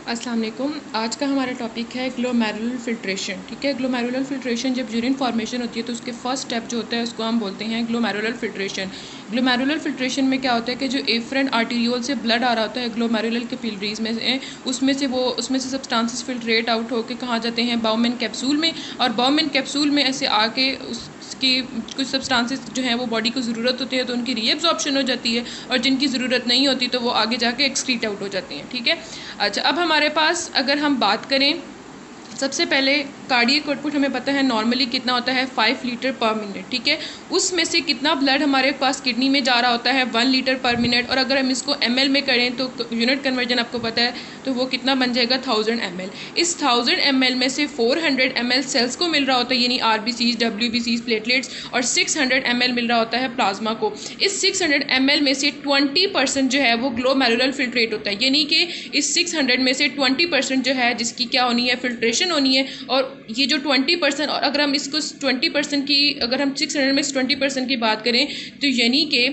अस्सलाम वालेकुम। आज का हमारा टॉपिक है ग्लोमेरुलर फिल्ट्रेशन। ठीक है, ग्लोमेरुलर फिल्ट्रेशन जब यूरिन फॉर्मेशन होती है तो उसके फर्स्ट स्टेप जो होता है उसको हम बोलते हैं ग्लोमेरुलर फिल्ट्रेशन। ग्लोमेरुलर फिल्ट्रेशन में क्या होता है कि जो एफरेंट आर्टीरियोल से ब्लड आ रहा होता है ग्लोमेरुलर कैपिलरीज में से, उसमें से सब्सटेंसेस फिल्ट्रेट आउट होकर कहाँ जाते हैं, बाउमेन कैप्सूल में। और बाउमेन कैप्सूल में ऐसे आके उसकी कुछ सब्सटेंसेस जो हैं वो बॉडी को ज़रूरत होती है तो उनकी रीएब्जॉर्प्शन हो जाती है, और जिनकी ज़रूरत नहीं होती तो वो आगे जाके एक्सक्रीट आउट हो जाती हैं। ठीक है, अच्छा, अब हमारे पास अगर हम बात करें, सबसे पहले कार्डियक आउटपुट हमें पता है नॉर्मली कितना होता है 5 लीटर पर मिनट। ठीक है, उसमें से कितना ब्लड हमारे पास किडनी में जा रहा होता है 1 लीटर पर मिनट, और अगर हम इसको ml में करें तो यूनिट कन्वर्जन आपको पता है तो वो कितना बन जाएगा 1000 ml। इस 1000 ml में से 400 ml सेल्स को मिल रहा होता है, यानी RBCs, WBCs, प्लेटलेट्स, और 600 ml मिल रहा होता है प्लाज्मा को। इस 600 ml में से 20% जो है वो ग्लोमेरुलर फिल्ट्रेट होता है, यानी कि इस 600 में से 20% जो है जिसकी क्या होनी है, फिल्ट्रेशन होनी है। और ये जो 20%, और अगर हम इसको 20% की, अगर हम 600 में से 20% की बात करें तो यानी कि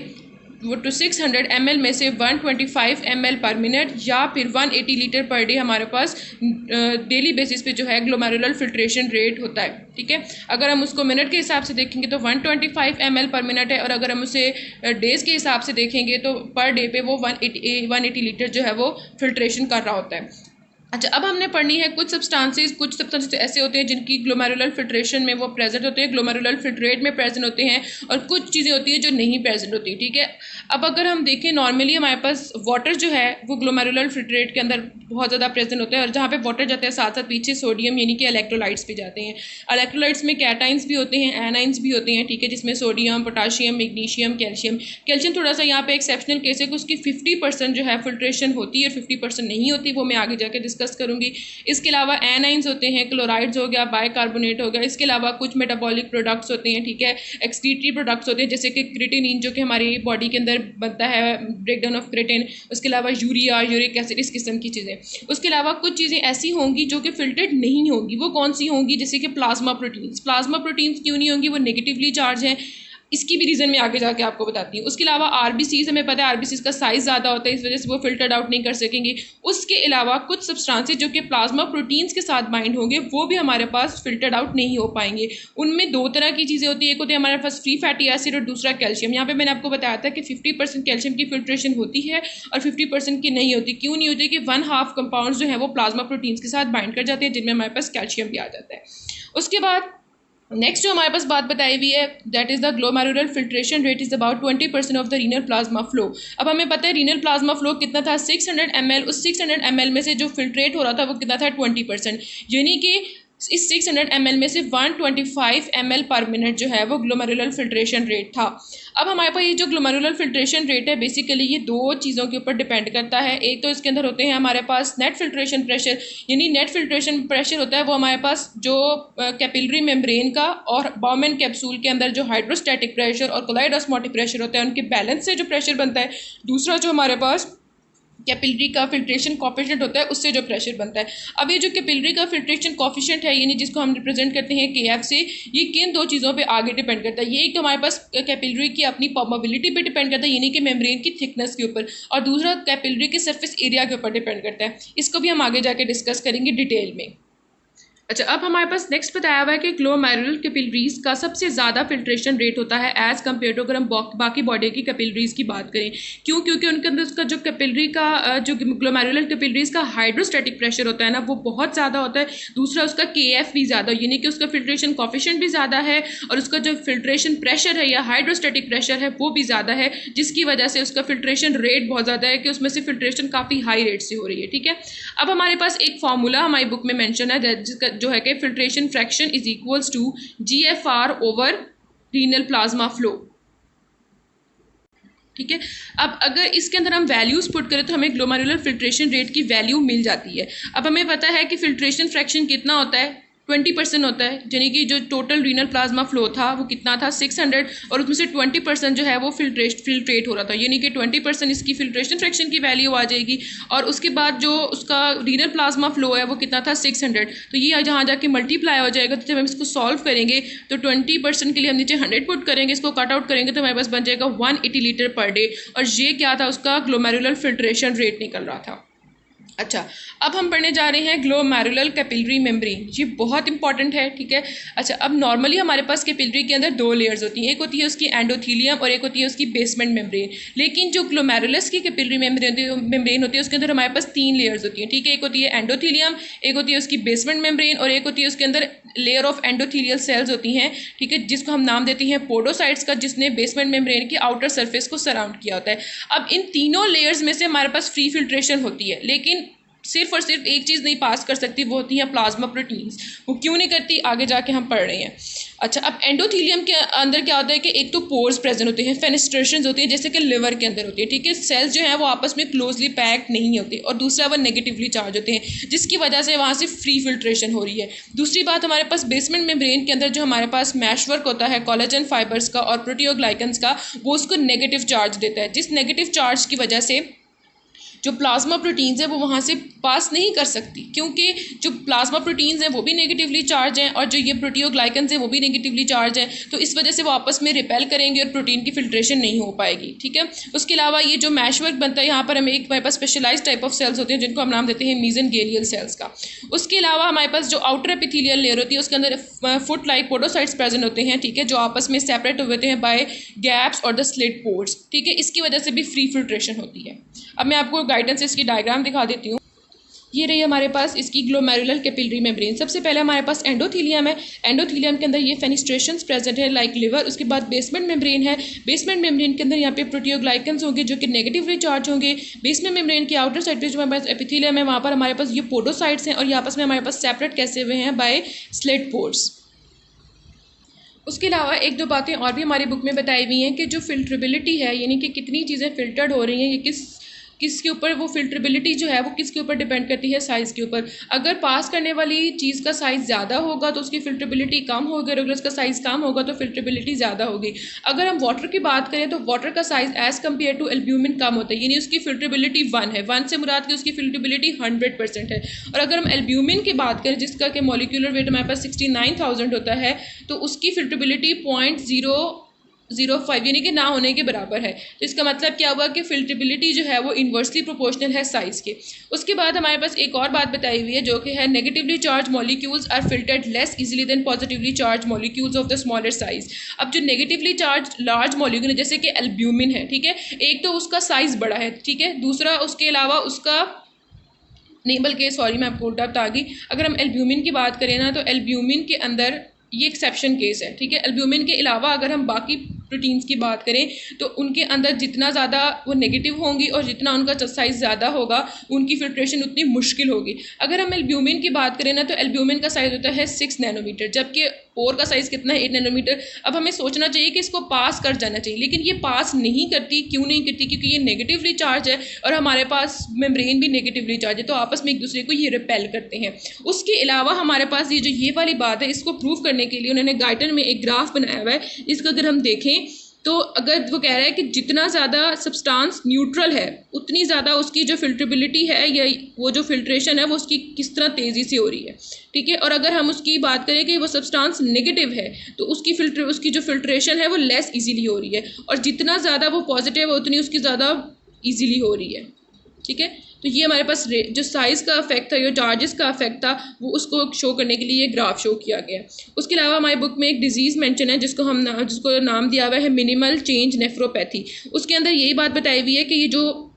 वो तो 600 ml में से 125 ml पर मिनट या फिर 180 लीटर पर डे हमारे पास डेली बेसिस पे जो है ग्लोमेरुलर फिल्ट्रेशन रेट होता है। ठीक है, अगर हम उसको मिनट के हिसाब से देखेंगे तो 125 ml पर मिनट है, और अगर हम उसे डेज़ के हिसाब से देखेंगे तो पर डे पे वो 180 लीटर जो है वो फिल्ट्रेशन कर रहा होता है। अच्छा, अब हमने पढ़नी है कुछ सब्सटेंसेस ऐसे होते हैं जिनकी ग्लोमेरुलर फिल्ट्रेशन में वो प्रेजेंट होते हैं, ग्लोमेरुलर फिल्ट्रेट में प्रेजेंट होते हैं, और कुछ चीज़ें होती हैं जो नहीं प्रेजेंट होती। ठीक है, अब अगर हम देखें नॉर्मली हमारे पास वाटर जो है वो ग्लोमेरुलर फिल्ट्रेट के अंदर बहुत ज़्यादा प्रेजेंट होता है, और जहाँ पे वाटर जाता है साथ साथ पीछे सोडियम यानी कि इलेक्ट्रोलाइट्स भी जाते हैं। इलेक्ट्रोलाइट्स में कैटाइंस भी होते हैं, एनाइंस भी होते हैं। ठीक है, जिसमें सोडियम, पोटाशियम, मैग्नीशियम, कैल्शियम थोड़ा सा यहाँ पे एक्सेप्शनल केस है कि उसकी 50% जो है फिल्ट्रेशन होती है और 50% नहीं होती, वो मैं आगे जाके डिस्कस करूँगी। इसके अलावा एनाइंस होते हैं, क्लोराइड्स हो गया, बाइकार्बोनेट हो गया। इसके अलावा कुछ मेटाबॉलिक प्रोडक्ट्स होते हैं, ठीक है, एक्सक्रीटरी प्रोडक्ट्स होते हैं जैसे कि क्रिटिनिन जो कि हमारी बॉडी के अंदर बनता है, ब्रेकडाउन ऑफ क्रिटिन। उसके अलावा यूरिया, यूरिक एसिड, इस किस्म की चीज़ें। उसके अलावा कुछ चीज़ें ऐसी होंगी जो कि फिल्टर्ड नहीं होंगी। वो कौन सी होंगी? जैसे कि प्लाज्मा प्रोटीन्स। प्लाज्मा प्रोटीन्स क्यों नहीं होंगी? वो नेगेटिवली चार्ज हैं, इसकी भी रीज़न मैं आगे जाके आपको बताती हूँ। उसके अलावा आरबीसीज, हमें पता है आरबीसीज का साइज़ ज़्यादा होता है, इस वजह से वो फिल्टर्ड आउट नहीं कर सकेंगे। उसके अलावा कुछ सब्सटेंसेस जो कि प्लाज्मा प्रोटीन्स के साथ बाइंड होंगे वो भी हमारे पास फिल्टर्ड आउट नहीं हो पाएंगे। उनमें दो तरह की चीज़ें होती है, एक होती है हमारे पास फ्री फैटी एसिड और दूसरा कैल्शियम। यहाँ पे मैंने आपको बताया था कि 50% कैल्शियम की फिल्ट्रेशन होती है और 50% की नहीं होती। क्यों नहीं होती? कि 1/2 कंपाउंड जो है वो प्लाज्मा प्रोटीन्स के साथ बाइंड कर जाते हैं, जिनमें हमारे पास कैल्शियम भी आ जाता है। उसके बाद नेक्स्ट जो हमारे पास बात बताई हुई है, that is the glomerular filtration rate is about 20% of the renal plasma flow. अब हमें पता है रीनल प्लाज्मा फ्लो कितना था, 600 ml। उस 600 ml में से जो फिल्ट्रेट हो रहा था वो कितना था, 20%, यानी कि इस 600 ml में से 125 ml पर मिनट जो है वो ग्लोमेरुलर फिल्ट्रेशन रेट था। अब हमारे पास ये जो ग्लोमेरुलर फिल्ट्रेशन रेट है बेसिकली ये दो चीज़ों के ऊपर डिपेंड करता है। एक तो इसके अंदर होते हैं हमारे पास नेट फिल्ट्रेशन प्रेशर, यानी नेट फिल्ट्रेशन प्रेशर होता है वो हमारे पास जो कैपिलरी मेम्ब्रेन का और बाउमेन कैप्सूल के अंदर जो हाइड्रोस्टैटिक प्रेशर और कोलाइड ऑस्मोटिक प्रेशर होता है उनके बैलेंस से जो प्रेशर बनता है। दूसरा जो हमारे पास कैपिलरी का फिल्ट्रेशन कॉफिशिएंट होता है उससे जो प्रेशर बनता है। अब ये जो कैपिलरी का फिल्ट्रेशन कॉफिशिएंट है, यानी जिसको हम रिप्रेजेंट करते हैं KF से, ये किन दो चीज़ों पे आगे डिपेंड करता है? ये एक तो हमारे पास कैपिलरी की अपनी परमेबिलिटी पे डिपेंड करता है, यानी कि मेम्ब्रेन की थिकनेस के ऊपर, और दूसरा कैपिलरी के सरफेस एरिया के ऊपर डिपेंड करता है। इसको भी हम आगे जाके डिस्कस करेंगे डिटेल में। अच्छा, अब हमारे पास नेक्स्ट बताया हुआ है कि ग्लोमेरुलर कैपिलरीज का सबसे ज़्यादा फिल्ट्रेशन रेट होता है एज़ कम्पेयर टू अगर हम बाकी बॉडी की कैपिलरीज की बात करें। क्यों? क्योंकि उनके अंदर उसका जो कैपिलरी का जो ग्लोमेरुलर कैपिलरीज का हाइड्रोस्टैटिक प्रेशर होता है ना वो बहुत ज़्यादा होता है। दूसरा उसका KF भी ज़्यादा, यानी कि उसका फिल्ट्रेशन कॉफिशिएंट भी ज़्यादा है, और उसका जो फिल्ट्रेशन प्रेशर है या हाइड्रोस्टैटिक प्रेशर है वो भी ज़्यादा है, जिसकी वजह से उसका फिल्ट्रेशन रेट बहुत ज़्यादा है कि उसमें से फिल्ट्रेशन काफ़ी हाई रेट से हो रही है। ठीक है, अब हमारे पास एक फार्मूला हमारी बुक में मैंशन है जिसका जो है कि filtration fraction is equals to GFR over renal plasma flow. ठीक है, अब अगर इसके अंदर हम वैल्यूज पुट करें तो हमें ग्लोमेरुलर फिल्ट्रेशन रेट की वैल्यू मिल जाती है। अब हमें पता है कि फिल्ट्रेशन फ्रैक्शन कितना होता है, 20% होता है, यानी कि जो टोटल रीनल प्लाज्मा फ्लो था वो कितना था 600, और उसमें से 20% जो है वो फिल्ट्रेट हो रहा था, यानी कि 20% इसकी फिल्ट्रेशन फ्रैक्शन की वैल्यू आ जाएगी। और उसके बाद जो उसका रीनल प्लाज्मा फ्लो है वो कितना था 600, तो ये जहाँ जाके मल्टीप्लाई हो जाएगा। तो जब हम इसको सॉल्व करेंगे तो 20% के लिए हम नीचे 100 पुट करेंगे, इसको कट आउट करेंगे तो हमारे पास बन जाएगा 180 लीटर पर डे, और ये क्या था, उसका ग्लोमेरुलर फिल्ट्रेशन रेट निकल रहा था। अच्छा, अब हम पढ़ने जा रहे हैं ग्लोमेरुलर कैपिलरी मेम्ब्रेन। ये बहुत इंपॉर्टेंट है, ठीक है। अच्छा, अब नॉर्मली हमारे पास कैपिलरी के अंदर दो लेयर्स होती हैं, एक होती है उसकी एंडोथीलियम और एक होती है उसकी बेसमेंट मेम्ब्रेन। लेकिन जो ग्लोमेरुलस की कैपिलरी मेम्ब्रेन होती है उसके अंदर हमारे पास तीन लेयर्स होती हैं, ठीक है। एक होती है एंडोथीलियम, एक होती है उसकी बेसमेंट मेम्ब्रेन और एक होती है उसके अंदर लेयर ऑफ एंडोथीलियल सेल्स होती हैं, ठीक है, जिसको हम नाम देते हैं पोडोसाइट्स का, जिसने बेसमेंट मेम्ब्रेन की आउटर सरफेस को सराउंड किया होता है। अब इन तीनों लेयर्स में से हमारे पास फ्री फिल्ट्रेशन होती है, लेकिन सिर्फ और सिर्फ एक चीज़ नहीं पास कर सकती, वो होती है प्लाज्मा प्रोटीन्स। वो क्यों नहीं करती, आगे जाके हम पढ़ रहे हैं। अच्छा, अब एंडोथीलियम के अंदर क्या होता है कि एक तो पोर्स प्रेजेंट होते हैं, फेनेस्ट्रेशंस होती है जैसे कि लिवर के अंदर होती है, ठीक है। सेल्स जो है वो आपस में क्लोजली पैक नहीं होते, और दूसरा वो नेगेटिवली चार्ज होते हैं, जिसकी वजह से वहाँ से फ्री फिल्ट्रेशन हो रही है। दूसरी बात, हमारे पास बेसमेंट मेम्ब्रेन के अंदर जो हमारे पास मैश वर्क होता है कोलेजन फाइबर्स का और प्रोटियोग्लाइकन्स का, वो उसको नेगेटिव चार्ज देता है, जिस नेगेटिव चार्ज की वजह से जो प्लाज्मा प्रोटीन्स हैं वो वहाँ से पास नहीं कर सकती, क्योंकि जो प्लाज्मा प्रोटीन्स हैं वो भी नेगेटिवली चार्ज हैं और जो ये प्रोटियोग्लाइकन्स हैं वो भी नेगेटिवली चार्ज हैं, तो इस वजह से वो आपस में रिपेल करेंगे और प्रोटीन की फिल्ट्रेशन नहीं हो पाएगी, ठीक है। उसके अलावा ये जो मैश वर्क बनता है, यहाँ पर हमें एक हमारे पास स्पेशलाइज टाइप ऑफ सेल्स होते हैं जिनको हम नाम देते हैं मीजेंगेलियल सेल्स का। उसके अलावा हमारे पास जो आउटर एपिथेलियल लेयर होती है उसके अंदर फुट लाइक पोडोसाइट्स प्रेजेंट होते हैं, ठीक है, जो आपस में सेपरेट होते हैं बाय गैप्स और द स्लिट पोर्स, ठीक है। इसकी वजह से भी फ्री फिल्ट्रेशन होती है। अब मैं आपको गाइडेंस इसकी डायग्राम दिखा देती हूँ। ये रही हमारे पास इसकी ग्लोमेरुलर कैपिलरी मेम्ब्रेन। सबसे पहले हमारे पास एंडोथीलियम है, एंडोथीलियम के अंदर ये फेनिस्ट्रेशंस प्रेजेंट है लाइक लिवर। उसके बाद बेसमेंट मेम्ब्रेन है, बेसमेंट मेम्ब्रेन के अंदर यहाँ पे प्रोटियोग्लाइकन्स होंगे जो कि नेगेटिवली चार्ज होंगे। बेसमेंट मेम्ब्रेन की आउटर साइड पे जो हमारे पास एपिथेलियम है वहाँ पर हमारे पास ये पोडोसाइट्स हैं और ये आपस में हमारे पास सेपरेट कैसे हुए हैं बाय स्लिट पोर्स। उसके अलावा एक दो बातें और भी हमारी बुक में बताई हुई हैं कि जो फिल्ट्रेबिलिटी है, यानी कि कितनी चीज़ें फिल्टर्ड हो रही हैं, ये किसके ऊपर, वो फिल्ट्रेबिलिटी जो है वो किसके ऊपर डिपेंड करती है, साइज़ के ऊपर। अगर पास करने वाली चीज़ का साइज़ ज़्यादा होगा तो उसकी फिल्ट्रेबिलिटी कम होगी, और अगर उसका साइज़ कम होगा तो फिल्ट्रेबिलिटी ज़्यादा होगी। अगर हम वाटर की बात करें तो वाटर का size as compare to albumin कम होता है, यानी उसकी फिल्ट्रेबिलिटी 1 है। 1 से मुराद की उसकी फिल्ट्रेबिलिटी 100% है। और अगर हम एल्ब्यूमिन की बात करें जिसका कि मॉलिक्यूलर वेट हमारे पास 69,000 होता है, तो उसकी फिल्ट्रेबिलिटी 0.005 यानी कि ना होने के बराबर है। तो इसका मतलब क्या हुआ कि फिल्ट्रेबिलिटी जो है वो इन्वर्सली प्रोपोर्शनल है साइज़ के। उसके बाद हमारे पास एक और बात बताई हुई है जो कि है negatively charge molecules are filtered less easily than positively charge molecules of the smaller size. अब जो नेगेटिवली चार्ज लार्ज मॉलिक्यूल है जैसे कि एल्ब्यूमिन है, ठीक है, एक तो उसका साइज़ बड़ा है, ठीक है, दूसरा उसके अलावा उसका नहीं, बल्कि सॉरी मैं आपको उल्टा बता गई। अगर हम एल्ब्यूमिन की बात करें ना, तो एल्ब्यूमिन के अंदर ये एक्सेप्शन केस है, ठीक है। एल्ब्यूमिन के अलावा अगर हम बाकी प्रोटीन्स की बात करें तो उनके अंदर जितना ज़्यादा वो नेगेटिव होंगी और जितना उनका साइज़ ज़्यादा होगा उनकी फिल्ट्रेशन उतनी मुश्किल होगी। अगर हम एल्ब्यूमिन की बात करें ना, तो एल्ब्यूमिन का साइज़ होता है 6 नैनोमीटर, जबकि ओर का साइज़ कितना है 8 नैनोमीटर। अब हमें सोचना चाहिए कि इसको पास कर जाना चाहिए, लेकिन ये पास नहीं करती। क्यों नहीं करती? क्योंकि ये नेगेटिवली चार्ज है और हमारे पास मेम्ब्रेन भी नेगेटिवली चार्ज है, तो आपस में एक दूसरे को ये रिपेल करते हैं। उसके अलावा हमारे पास ये वाली बात है, इसको प्रूव करने के लिए उन्होंने गाइटन में एक ग्राफ बनाया हुआ है। इसको अगर हम देखें तो अगर वो कह रहा है कि जितना ज़्यादा सब्सटेंस न्यूट्रल है उतनी ज़्यादा उसकी जो फिल्ट्रेबिलिटी है या वो जो फिल्ट्रेशन है वो उसकी किस तरह तेज़ी से हो रही है, ठीक है। और अगर हम उसकी बात करें कि वो सब्सटेंस नेगेटिव है तो उसकी जो फिल्ट्रेशन है वो लेस इजीली हो रही है, और जितना ज़्यादा वो पॉजिटिव है उतनी उसकी ज़्यादा इजीली हो रही है, ठीक है। तो ये हमारे पास जो साइज़ का इफेक्ट था, जो चार्जेस का इफेक्ट था, वो उसको शो करने के लिए ये ग्राफ शो किया गया। उसके अलावा हमारी बुक में एक डिजीज़ मेंशन है जिसको नाम दिया हुआ है मिनिमल चेंज नेफ्रोपैथी। उसके अंदर यही बात बताई हुई है कि ये जो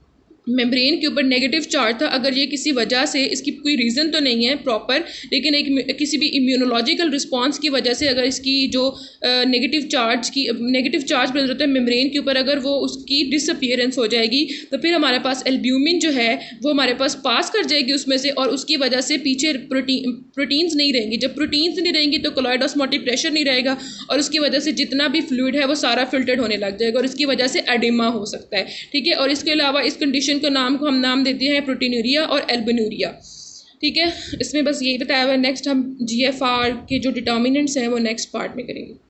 मेम्ब्रेन के ऊपर नेगेटिव चार्ज था, अगर ये किसी वजह से, इसकी कोई रीज़न तो नहीं है प्रॉपर, लेकिन एक किसी भी इम्यूनोलॉजिकल रिस्पांस की वजह से अगर इसकी जो नेगेटिव चार्ज प्रेजेंट होता है मेम्ब्रेन के ऊपर, अगर वो उसकी डिसअपियरेंस हो जाएगी तो फिर हमारे पास एल्ब्यूमिन जो है वो हमारे पास पास कर जाएगी उसमें से, और उसकी वजह से पीछे प्रोटीन्स नहीं रहेंगी। जब प्रोटीन्स नहीं रहेंगी तो कोलॉइड ऑस्मोटिक प्रेशर नहीं रहेगा, और उसकी वजह से जितना भी फ्लूइड है वो सारा फिल्टर्ड होने लग जाएगा, और इसकी वजह से एडिमा हो सकता है, ठीक है। और इसके अलावा इस कंडीशन को हम नाम देते हैं प्रोटीनूरिया और एल्बेनूरिया, ठीक है। इसमें बस यही बताया हुआ है। नेक्स्ट हम GFR के जो डिटर्मिनेंट्स हैं वो नेक्स्ट पार्ट में करेंगे।